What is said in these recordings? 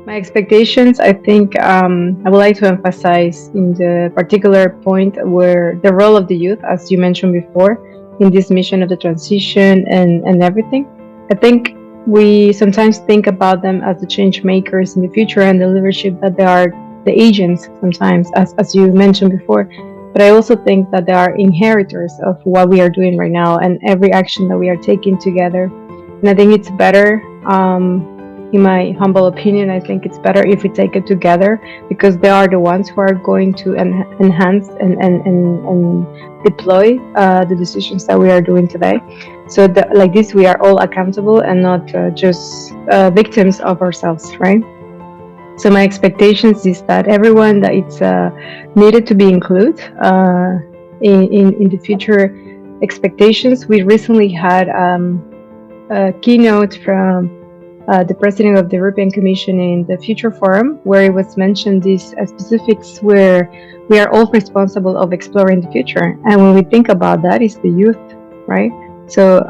My expectations, I think, I would like to emphasize in the particular point where the role of the youth, as you mentioned before, in this mission of the transition and everything. I think we sometimes think about them as the change makers in the future and the leadership that they are the agents sometimes, as you mentioned before. But I also think that they are inheritors of what we are doing right now and every action that we are taking together. And I think it's better. In my humble opinion, I think it's better if we take it together because they are the ones who are going to enhance and deploy the decisions that we are doing today. So like this, we are all accountable and not just victims of ourselves, right? So my expectations is that everyone that it's needed to be included in the future expectations. We recently had a keynote from the president of the European Commission in the Future Forum, where it was mentioned these specifics where we are all responsible of exploring the future. And when we think about that, it's the youth, right? So,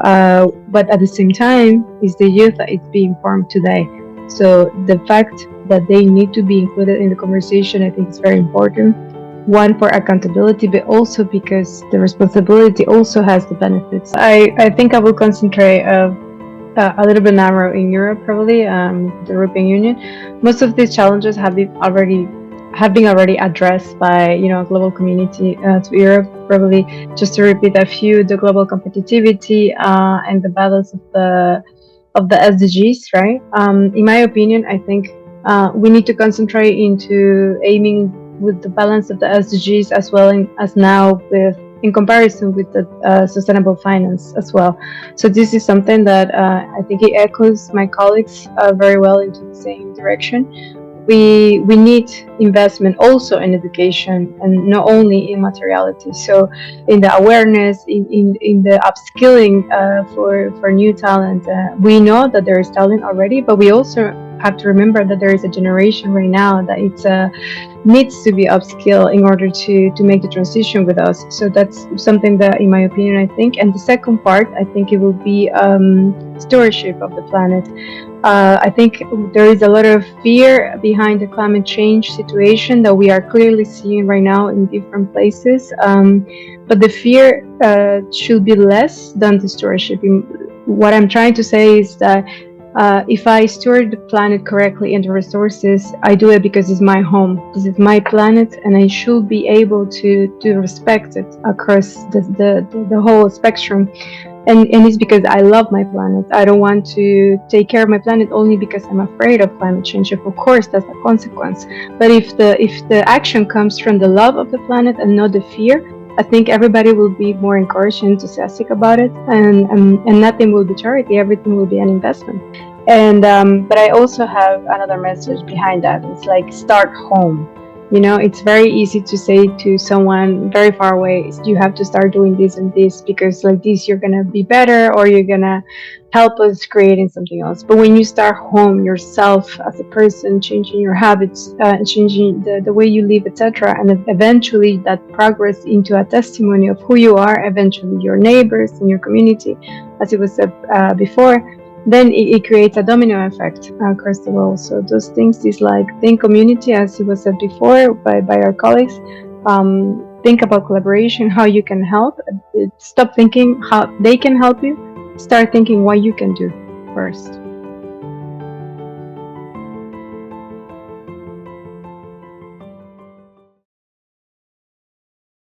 but at the same time, it's the youth that is being formed today. So the fact that they need to be included in the conversation, I think is very important. One, for accountability, but also because the responsibility also has the benefits. I think I will concentrate a little bit narrow in Europe, probably the European Union. Most of these challenges have been already addressed by global community to Europe. Probably just to repeat a few: the global competitivity and the balance of the SDGs. Right. In my opinion, I think we need to concentrate into aiming with the balance of the SDGs as well as now with in comparison with the sustainable finance as well. So this is something that I think it echoes my colleagues very well into the same direction. We need investment also in education and not only in materiality. So in the awareness, in the upskilling for new talent. We know that there is talent already, but we also have to remember that there is a generation right now that it's needs to be upskilled in order to make the transition with us. So that's something that, in my opinion, I think. And the second part, I think it will be stewardship of the planet. I think there is a lot of fear behind the climate change situation that we are clearly seeing right now in different places. But the fear should be less than the stewardship. What I'm trying to say is that if I steward the planet correctly and the resources, I do it because it's my home. This is my planet, and I should be able to respect it across the whole spectrum. And it's because I love my planet. I don't want to take care of my planet only because I'm afraid of climate change. Of course, that's a consequence. But if the action comes from the love of the planet and not the fear, I think everybody will be more encouraged and enthusiastic about it, and nothing will be charity. Everything will be an investment. And but I also have another message behind that. It's like start home. It's very easy to say to someone very far away, you have to start doing this and this because like this you're gonna be better or you're gonna help us creating something else. But when you start home yourself as a person, changing your habits, changing the way you live, etc., and eventually that progress into a testimony of who you are, eventually your neighbors and your community, as it was said before, then it creates a domino effect across the world. So those things is like think community, as it was said before by our colleagues. Think about collaboration, how you can help. Stop thinking how they can help you. Start thinking what you can do first.